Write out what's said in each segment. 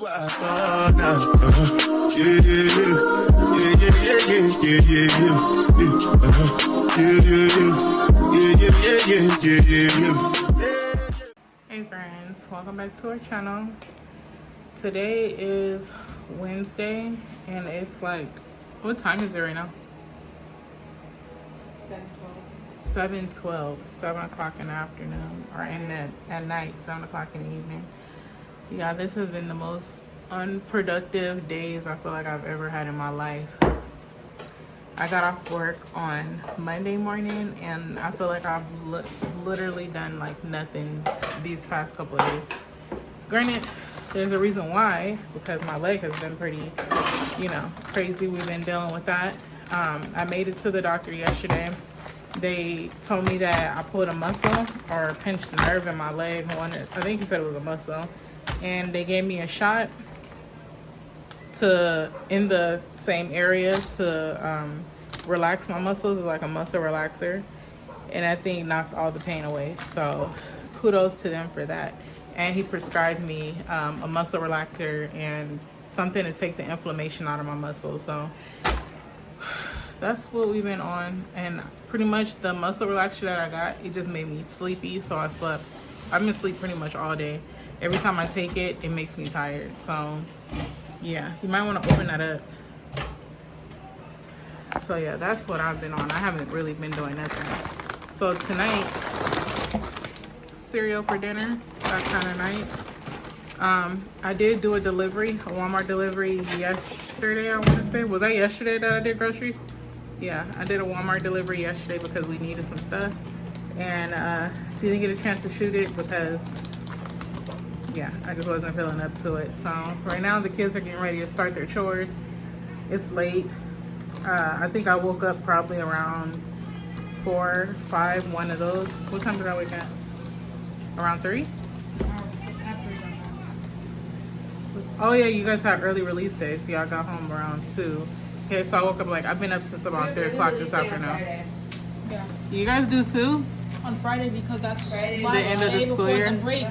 Hey friends, welcome back to our channel. Today is Wednesday and it's like, what time is it right now? 7:12, 7 o'clock in the afternoon, or at night, 7 o'clock in the evening. Yeah, this has been the most unproductive days I feel like I've ever had in my life. I got off work on Monday morning and I feel like I've literally done like nothing these past couple of days. Granted, there's a reason why, because my leg has been pretty, crazy. We've been dealing with that. I made it to the doctor yesterday. They told me that I pulled a muscle or pinched a nerve in my leg. I think he said it was a muscle. And they gave me a shot in the same area to relax my muscles. It's like a muscle relaxer. And that thing knocked all the pain away. So kudos to them for that. And he prescribed me a muscle relaxer and something to take the inflammation out of my muscles. So that's what we've been on. And pretty much the muscle relaxer that I got, it just made me sleepy. So I've been asleep pretty much all day. Every time I take it, it makes me tired. So yeah, you might want to open that up. So yeah, that's what I've been on. I haven't really been doing nothing. So tonight, cereal for dinner, that kind of night. I did do a Walmart delivery yesterday, I want to say. Was that yesterday that I did groceries? Yeah, I did a Walmart delivery yesterday because we needed some stuff. And didn't get a chance to shoot it because, yeah, I just wasn't feeling up to it. So right now the kids are getting ready to start their chores. It's late. I think I woke up probably around 4, 5, one of those. What time did I wake up? Around 3? Oh yeah, you guys had early release day, so y'all got home around 2. Okay, so I woke up I've been up since about 3 o'clock this afternoon. Yeah. You guys do too? On Friday, because that's the end of the school year. The break.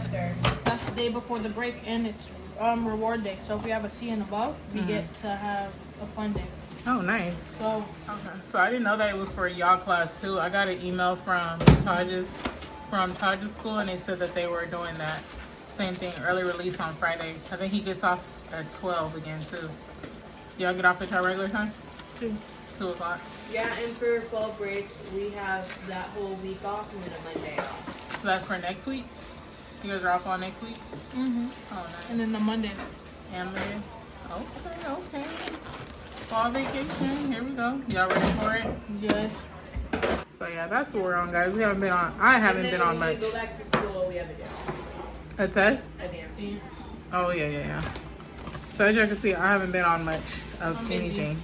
That's the day before the break, and it's reward day. So if we have a C and above, we get to have a fun day. Oh, nice. So okay. So I didn't know that it was for y'all class too. I got an email from Taj's school, and they said that they were doing that same thing, early release on Friday. I think he gets off at 12 again too. Y'all get off at your regular time? 2 o'clock. Yeah, and for fall break, we have that whole week off and then a Monday off. So that's for next week? You guys are off on next week? Mm-hmm. Oh, nice. And then the Monday. And Monday? Okay. Fall vacation, here we go. Y'all ready for it? Yes. So yeah, that's what we're on, guys. I haven't been on much. When we go back to school, we have a dance. A test? A dance. Oh, yeah. So as you can see, I haven't been on much of anything.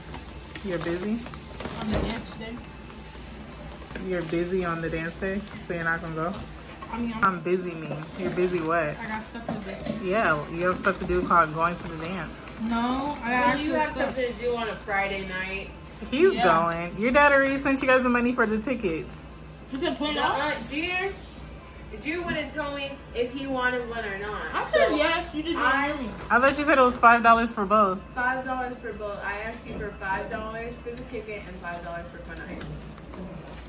You're busy? On the dance day. You're busy on the dance day? So you're not gonna go? I mean, I'm busy, mean. You're busy what? I got stuff to do. Yeah, you have stuff to do called going to the dance. No, Well, you have something to do on a Friday night. He's going. Your dad already sent you guys the money for the tickets. You can put it No, out. Dear wouldn't tell me if he wanted one or not. I said yes. You didn't hear me. I thought you said it was $5 for both. $5 for both. I asked you for $5 for the ticket and $5 for fun ice.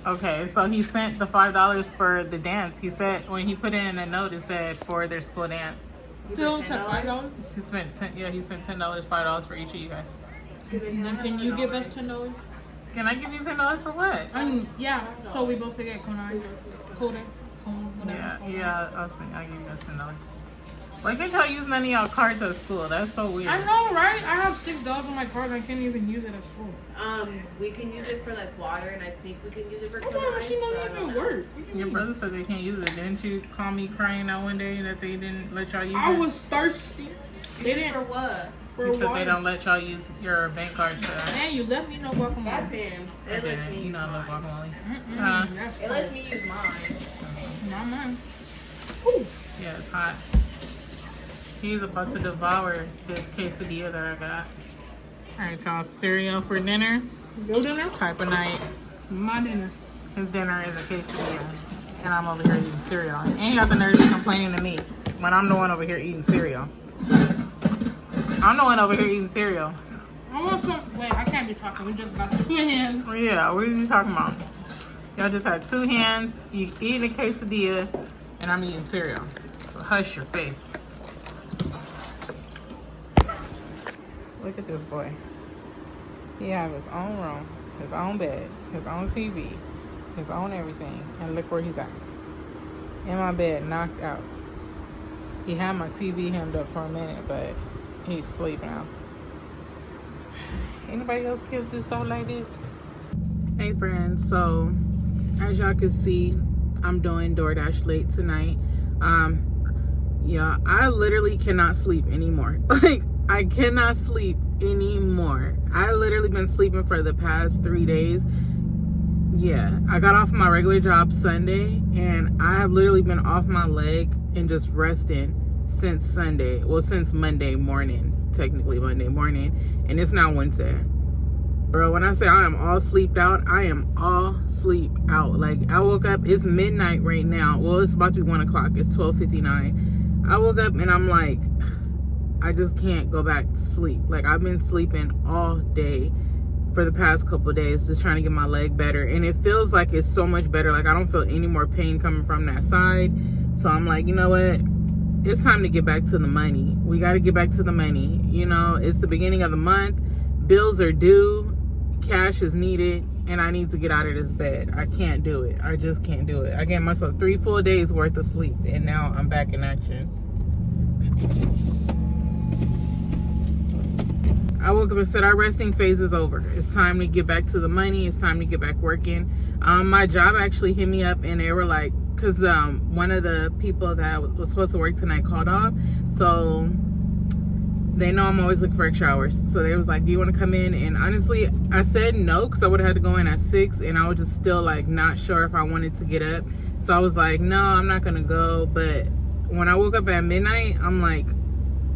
Okay, so he sent the $5 for the dance. He said when he put it in a note, it said for their school dance. Still said $5. He spent $10, $5 for each of you guys. Then can you give us $10? Can I give you $10 for what? Yeah. So we both could get cone, whatever. Yeah. I'll give you guys $10. Why can't y'all use none of y'all cards at school? That's so weird. I know, right? I have $6 on my card and I can't even use it at school. We can use it for like water, and I think we can use it for Sometimes the machine doesn't even work. Your brother said they can't use it. Didn't you call me crying out one day that they didn't let y'all use it? I was thirsty. They didn't. For what? He said they don't let y'all use your bank cards for that. Man, you let me know guacamole. That's him. It lets me use mine. It lets me use mine. Not mine. Ooh. Yeah, it's hot. He's about to devour this quesadilla that I got. Alright, y'all. Cereal for dinner. Your dinner? Type of night. My dinner. His dinner is a quesadilla. And I'm over here eating cereal. And he got the nerve to complaining to me when I'm the one over here eating cereal. I'm the one over here eating cereal. I want some. Wait, I can't be talking. We just got 2 hands. Yeah, what are you talking about? Y'all just had 2 hands, you eating a quesadilla, and I'm eating cereal. So hush your face. Look at this boy. He have his own room, his own bed, his own TV, his own everything. And look where he's at. In my bed, knocked out. He had my TV hemmed up for a minute, but he's asleep now. Anybody else kids do stuff like this? Hey friends, so as y'all can see, I'm doing DoorDash late tonight. Yeah, I literally cannot sleep anymore. Like, I cannot sleep anymore. I literally been sleeping for the past 3 days. Yeah, I got off my regular job Sunday, and I have literally been off my leg and just resting since Sunday. Well, since Monday morning, technically Monday morning, and it's now Wednesday. Bro, when I say I am all sleeped out, I am all sleep out. Like, I woke up, it's midnight right now. Well, it's about to be 1 o'clock. It's 12:59. I woke up and I'm like, I just can't go back to sleep. Like, I've been sleeping all day for the past couple of days, just trying to get my leg better. And it feels like it's so much better. Like, I don't feel any more pain coming from that side. So I'm like, you know what? It's time to get back to the money. We got to get back to the money. You know, it's the beginning of the month. Bills are due. Cash is needed. And I need to get out of this bed. I can't do it. I just can't do it. I gave myself 3 full days worth of sleep. And now I'm back in action. I woke up and said our resting phase is over. It's time to get back to the money. It's time to get back working. My job actually hit me up and they were like, because one of the people that was supposed to work tonight called off. So they know I'm always looking for extra hours. So they was like, do you want to come in? And honestly, I said no, because I would have had to go in at 6 and I was just still like not sure if I wanted to get up. So I was like, no, I'm not going to go. But when I woke up at midnight, I'm like,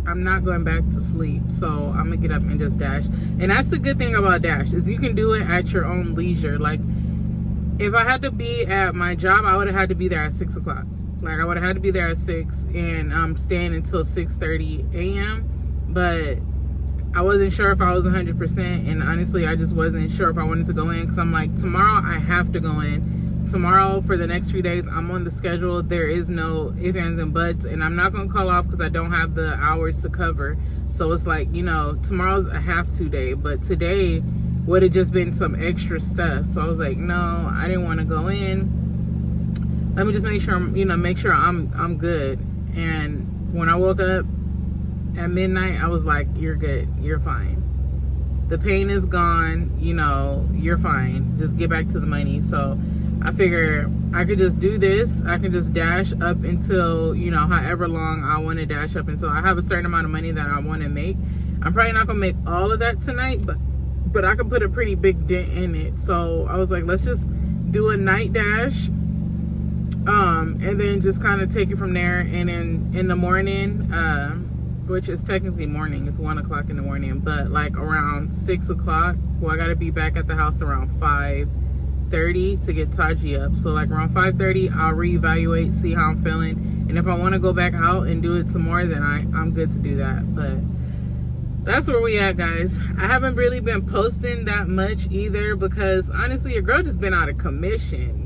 I'm not going back to sleep, so I'm gonna get up and just dash. And that's the good thing about Dash, is you can do it at your own leisure. Like, if I had to be at my job, I would have had to be there at 6 o'clock. Like, I would have had to be there at 6 and I'm staying until 6:30 a.m. But I wasn't sure if I was 100%, and honestly, I just wasn't sure if I wanted to go in, because I'm like, tomorrow I have to go in. Tomorrow, for the next 3 days, I'm on the schedule. There is no ifs, ands, and buts, and I'm not going to call off because I don't have the hours to cover. So it's like, you know, tomorrow's a have-to day, but today would have just been some extra stuff. So I was like, no, I didn't want to go in. Let me just make sure, make sure I'm good. And when I woke up at midnight, I was like, you're good, you're fine. The pain is gone, you're fine. Just get back to the money. So I figure I could just do this. I can just dash up until, however long I want to dash up until I have a certain amount of money that I want to make. I'm probably not going to make all of that tonight, but I can put a pretty big dent in it. So I was like, let's just do a night dash. And then just kind of take it from there. And then in the morning, which is technically morning, it's 1 o'clock in the morning, but like around 6 o'clock, I got to be back at the house around 5:30 to get Taji up. So like around 5:30, I'll reevaluate, see how I'm feeling, and if I want to go back out and do it some more, then I'm good to do that. But that's where we at, guys. I haven't really been posting that much either, because honestly, your girl just been out of commission.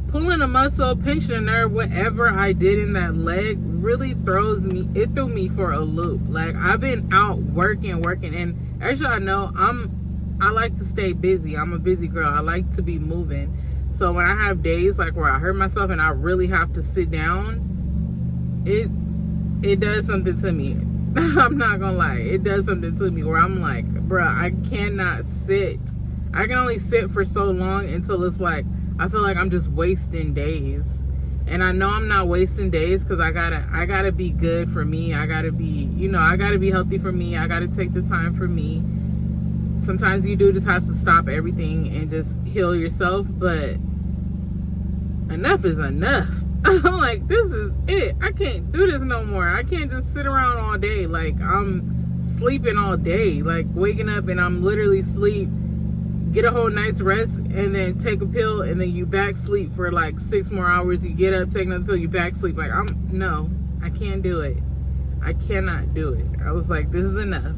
Pulling a muscle, pinching a nerve, whatever I did in that leg really threw me for a loop. Like, I've been out working, and as y'all know, I like to stay busy. I'm a busy girl. I like to be moving. So when I have days like where I hurt myself and I really have to sit down, it does something to me. I'm not gonna lie. It does something to me where I'm like, bruh, I cannot sit. I can only sit for so long until it's like, I feel like I'm just wasting days. And I know I'm not wasting days, because I gotta be good for me. I gotta be, I gotta be healthy for me. I gotta take the time for me. Sometimes you do just have to stop everything and just heal yourself, but enough is enough. I'm like, this is it. I can't do this no more. I can't just sit around all day. Like, I'm sleeping all day, like waking up and I'm literally asleep, get a whole night's rest, and then take a pill, and then you back sleep for like 6 more hours. You get up, take another pill, you back sleep. Like, no, I can't do it. I cannot do it. I was like, this is enough.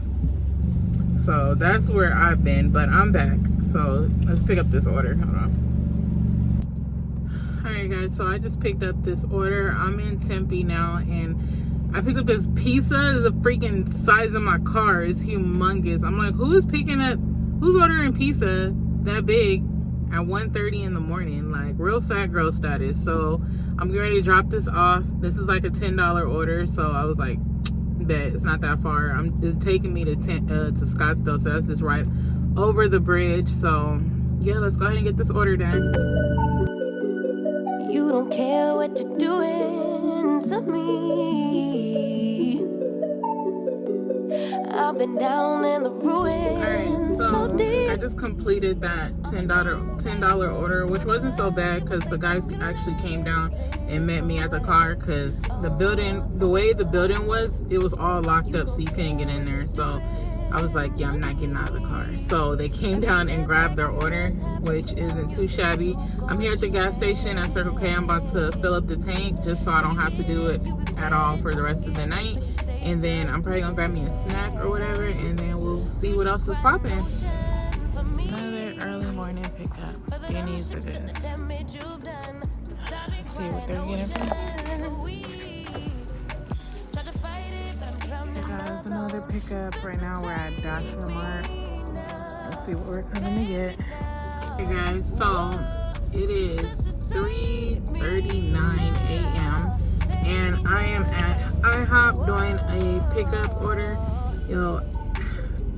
So that's where I've been, but I'm back. So let's pick up this order. Hold on. All right, guys. So I just picked up this order. I'm in Tempe now, and I picked up this pizza. It's the freaking size of my car. It's humongous. I'm like, who's ordering pizza that big at 1:30 in the morning? Like, real fat girl status. So I'm getting ready to drop this off. This is like a $10 order. So I was like, bet it's not that far. It's taking me to Scottsdale, so that's just right over the bridge. So yeah, let's go ahead and get this order done. You don't care what you're doing to me. I've been down in the ruins. Alright, so I just completed that $10 order, which wasn't so bad because the guys actually came down and met me at the car, because the way the building was, it was all locked up, so you couldn't get in there. So I was like, yeah, I'm not getting out of the car. So they came down and grabbed their order, which isn't too shabby. I'm here at the gas station at Circle K. I'm about to fill up the tank just so I don't have to do it at all for the rest of the night. And then I'm probably gonna grab me a snack or whatever, and then we'll see what else is popping. Another early morning pickup. Denny's it is. Let's see what they're getting for me. Hey guys, another pickup. Right now we're at Dash Mart. Let's see what we're coming to get. Hey guys, so it is 3:39 a.m. and I am at IHOP doing a pickup order. Yo,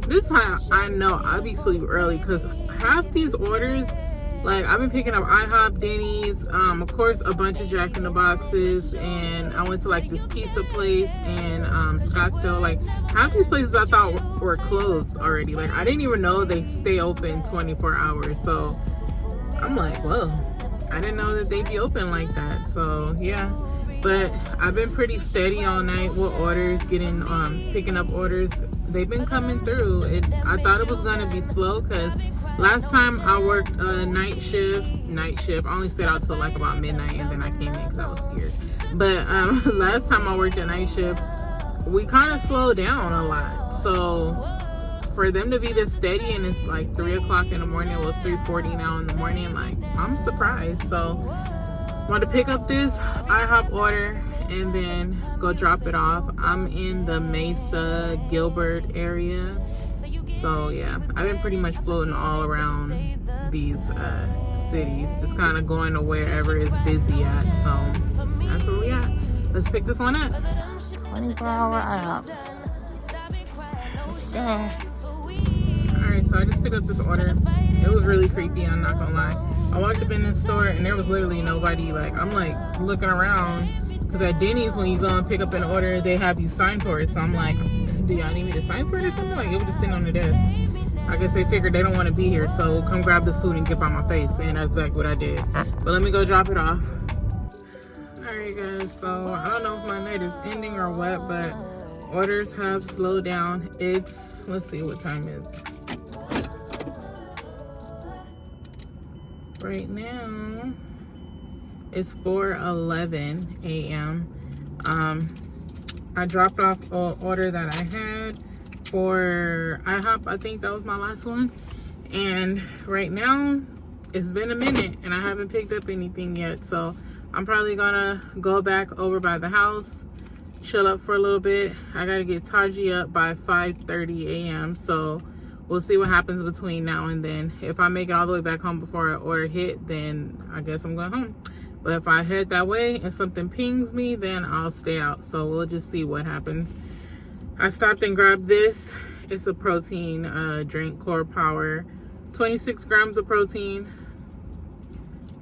this time I know I'll be asleep early because half these orders, like, I've been picking up IHOP, Denny's, of course a bunch of Jack in the Boxes, and I went to like this pizza place in Scottsdale. Like, half these places I thought were closed already. Like, I didn't even know they stay open 24 hours. So I'm like, whoa, I didn't know that they'd be open like that. So yeah, but I've been pretty steady all night with orders, picking up orders. They've been coming through. I thought it was gonna be slow because last time I worked a night shift. I only stayed out till like about midnight, and then I came in because I was scared. But last time I worked a night shift, we kind of slowed down a lot. So for them to be this steady, and it's like 3 o'clock in the morning, well, it's 3:40 now in the morning, like, I'm surprised. So I want to pick up this IHOP order and then go drop it off. I'm in the Mesa Gilbert area. So yeah, I've been pretty much floating all around these cities, just kind of going to wherever is busy at. So that's where we at. Let's pick this one up. 24-hour IHOP. Let's go. Alright, so I just picked up this order. It was really creepy, I'm not gonna lie. I walked up in this store and there was literally nobody. Like, I'm like looking around, because at Denny's, when you go and pick up an order, they have you sign for it. So I'm like, do y'all need me to sign for it or something? Like, it was just sitting on the desk. I guess they figured they don't want to be here, so come grab this food and get by my face. And that's exactly what I did. But let me go drop it off. Alright guys, so I don't know if my night is ending or what, but orders have slowed down. It's, let's see what time it is. Right now, it's 4:11 a.m. I dropped off an order that I had for IHOP. I think that was my last one. And right now, it's been a minute and I haven't picked up anything yet. So I'm probably gonna go back over by the house, chill up for a little bit. I gotta get Taji up by 5:30 a.m. So we'll see what happens between now and then. If I make it all the way back home before I order hit, then I guess I'm going home. But if I head that way and something pings me, then I'll stay out. So we'll just see what happens. I stopped and grabbed this. It's a protein drink, Core Power. 26 grams of protein.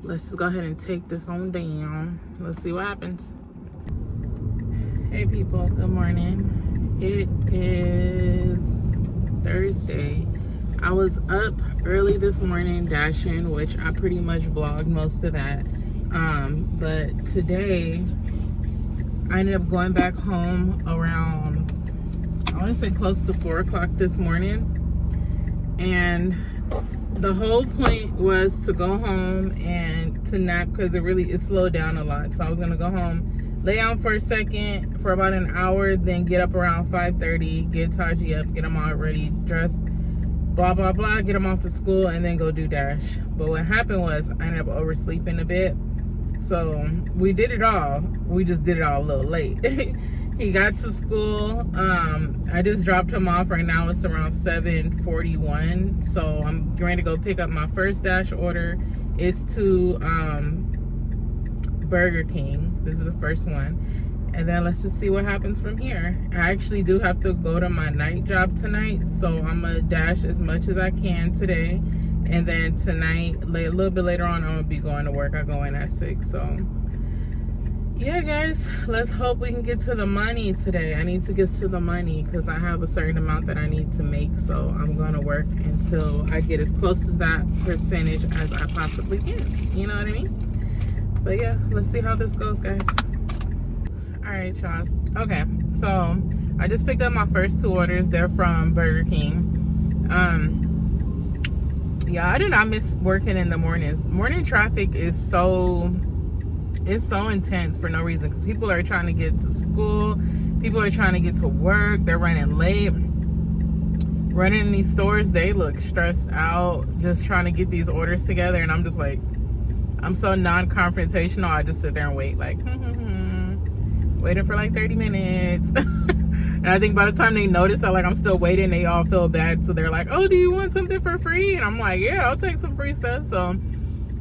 Let's just go ahead and take this on down. Let's see what happens. Hey people, good morning. It is Thursday. I was up early this morning dashing, which I pretty much vlogged most of that. But today I ended up going back home around, I want to say close to 4 o'clock this morning. And the whole point was to go home and to nap, because it slowed down a lot. So I was gonna go home, lay down for a second for about an hour, then get up around 5:30, get Taji up, get him all ready, dressed, blah blah blah, get him off to school, and then go do Dash. But what happened was I ended up oversleeping a bit, so we did it all. We just did it all a little late. He got to school. I just dropped him off. Right now it's around 7:41, so I'm going to go pick up my first Dash order. It's to Burger King. This is the first one, and then let's just see what happens from here. I actually do have to go to my night job tonight, so I'm gonna dash as much as I can today, and then tonight, a little bit later on, I'm gonna be going to work. I go in at 6. So yeah, guys, let's hope we can get to the money today. I need to get to the money because I have a certain amount that I need to make, so I'm gonna work until I get as close to that percentage as I possibly can. You know what I mean? But yeah, let's see how this goes, guys. All right, y'all. Okay, so I just picked up my first 2 orders. They're from Burger King. Yeah, I do not miss working in the mornings. Morning traffic is so intense for no reason, because people are trying to get to school, people are trying to get to work, they're running late. Running in these stores, they look stressed out just trying to get these orders together, and I'm just like, I'm so non-confrontational. I just sit there and wait, like, waiting for like 30 minutes. And I think by the time they notice that like I'm still waiting, they all feel bad. So they're like, oh, do you want something for free? And I'm like, yeah, I'll take some free stuff. So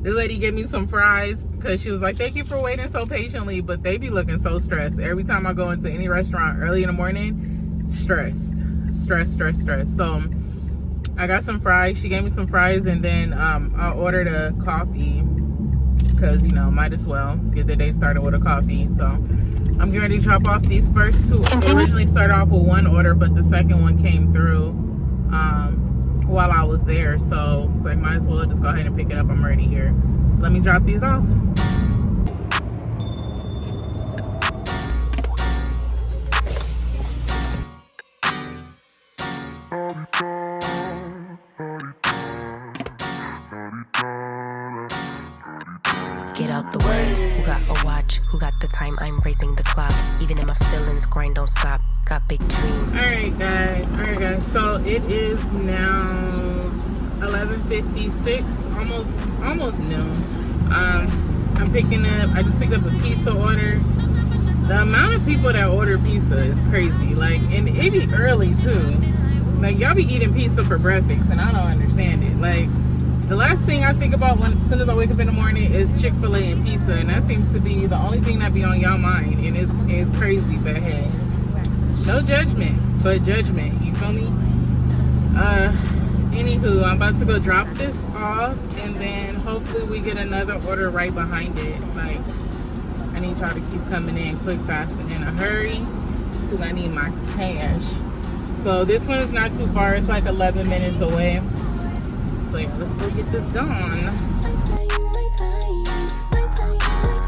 this lady gave me some fries because she was like, thank you for waiting so patiently. But they be looking so stressed. Every time I go into any restaurant early in the morning, stressed. So I got some fries. She gave me some fries, and then I ordered a coffee. Because, you know, might as well get the day started with a coffee. So I'm getting ready to drop off these first 2. I originally started off with 1 order, but the second one came through while I was there. So it's like, might as well just go ahead and pick it up. I'm already here. Let me drop these off. Get out the way. Who got a watch? Who got the time? I'm raising the clock. Even in my feelings, grind don't stop. Got big dreams. Alright guys. So it is now 11:56, almost noon. I'm picking up. I just picked up a pizza order. The amount of people that order pizza is crazy. Like, and it be early too. Like, y'all be eating pizza for breakfast, and I don't understand it. Like, the last thing I think about as soon as I wake up in the morning is Chick-fil-A and pizza, and that seems to be the only thing that be on y'all mind, and it's crazy, but hey, no judgment, but judgment, you feel me? Anywho, I'm about to go drop this off, and then hopefully we get another order right behind it. Like, I need y'all to keep coming in quick, fast, and in a hurry, because I need my cash. So this one is not too far, it's like 11 minutes away. So yeah, let's go get this done.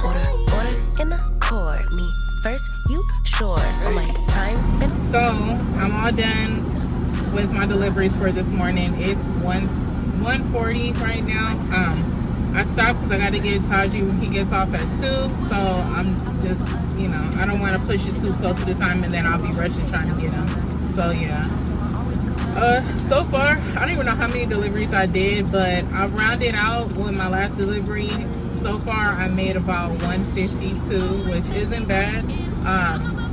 Order in accord. Me first, you short. On my time. So I'm all done with my deliveries for this morning. It's 1:40 right now. I stopped because I got to get Taji when he gets off at 2. So I'm just, you know, I don't want to push it too close to the time, and then I'll be rushing trying to get him. So yeah. So far, I don't even know how many deliveries I did, but I rounded out with my last delivery. So far, I made about 152, which isn't bad.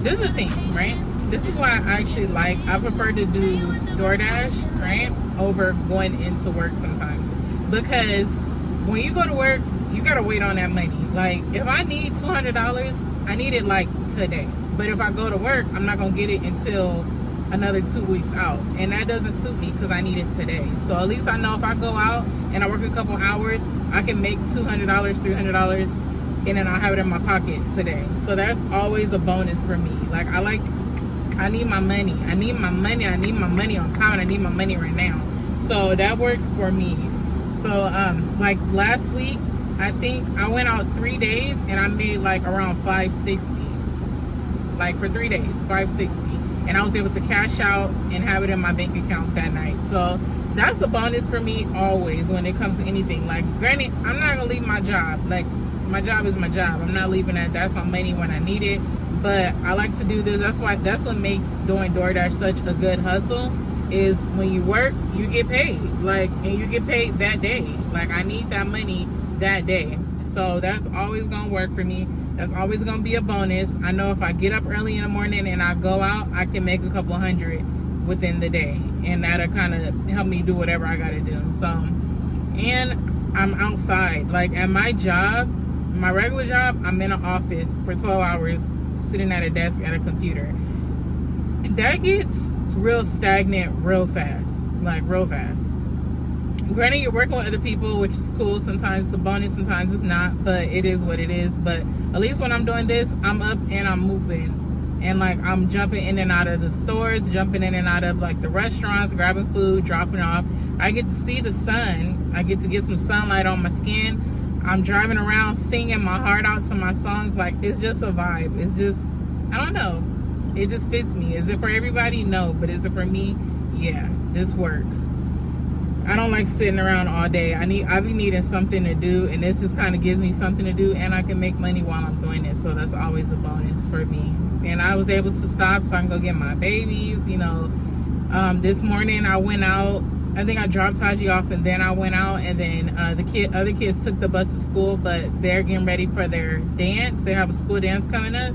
This is the thing, right? This is why I actually I prefer to do DoorDash, right, over going into work sometimes. Because when you go to work, you gotta wait on that money. Like, if I need $200, I need it like today. But if I go to work, I'm not gonna get it until another 2 weeks out, and that doesn't suit me because I need it today. So at least I know if I go out and I work a couple hours, I can make $200, $300, and then I'll have it in my pocket today. So that's always a bonus for me. Like, I need my money. I need my money on time, and I need my money right now. So that works for me. So like last week, I think I went out 3 days and I made like around $560. Like for 3 days, $560. And I was able to cash out and have it in my bank account that night. So that's a bonus for me always when it comes to anything. Like, granted, I'm not gonna leave my job. Like, my job is my job. I'm not leaving that. That's my money when I need it. But I like to do this. That's what makes doing DoorDash such a good hustle, is when you work, you get paid. Like, and you get paid that day. Like, I need that money that day. So that's always gonna work for me. That's always gonna be a bonus. I know if I get up early in the morning and I go out, I can make a couple hundred within the day, and that'll kind of help me do whatever I gotta do. So, and I'm outside. Like, at my job, my regular job, I'm in an office for 12 hours sitting at a desk at a computer. That gets real stagnant real fast. Like, real fast. Granted, you're working with other people, which is cool. Sometimes it's a bonus, sometimes it's not, but it is what it is. But at least when I'm doing this, I'm up and I'm moving, and like, I'm jumping in and out of the stores, jumping in and out of like the restaurants, grabbing food, dropping off. I get to see the sun. I get to get some sunlight on my skin. I'm driving around singing my heart out to my songs. Like, it's just a vibe. It's just, I don't know, it just fits me. Is it for everybody? No. But is it for me? Yeah, this works. I don't like sitting around all day. I be needing something to do, and this just kind of gives me something to do, and I can make money while I'm doing it. So that's always a bonus for me. And I was able to stop so I can go get my babies. You know, this morning I went out. I think I dropped Taji off, and then I went out, and then other kids took the bus to school, but they're getting ready for their dance. They have a school dance coming up.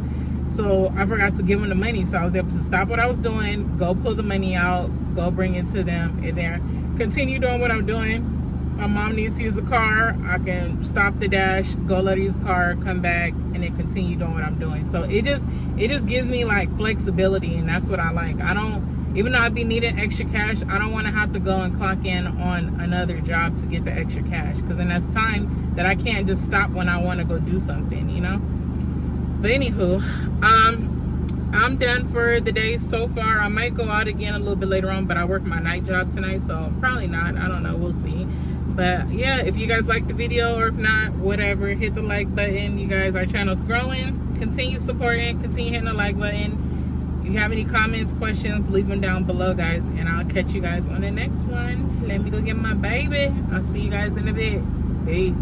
So I forgot to give them the money. So I was able to stop what I was doing, go pull the money out, go bring it to them, and then continue doing what I'm doing. My mom needs to use a car. I can stop the dash, go let her use the car, come back, and then continue doing what I'm doing. So it just gives me like flexibility, and that's what I like. I don't, even though I be needing extra cash, I don't want to have to go and clock in on another job to get the extra cash, because then that's time that I can't just stop when I want to go do something, you know. But anywho, I'm done for the day so far. I might go out again a little bit later on, but I work my night job tonight, so probably not. I don't know, we'll see. But yeah, if you guys like the video, or if not, whatever, hit the like button. You guys, our channel's growing. Continue supporting, continue hitting the like button. If you have any comments, questions, leave them down below, guys, and I'll catch you guys on the next one. Let me go get my baby. I'll see you guys in a bit. Peace.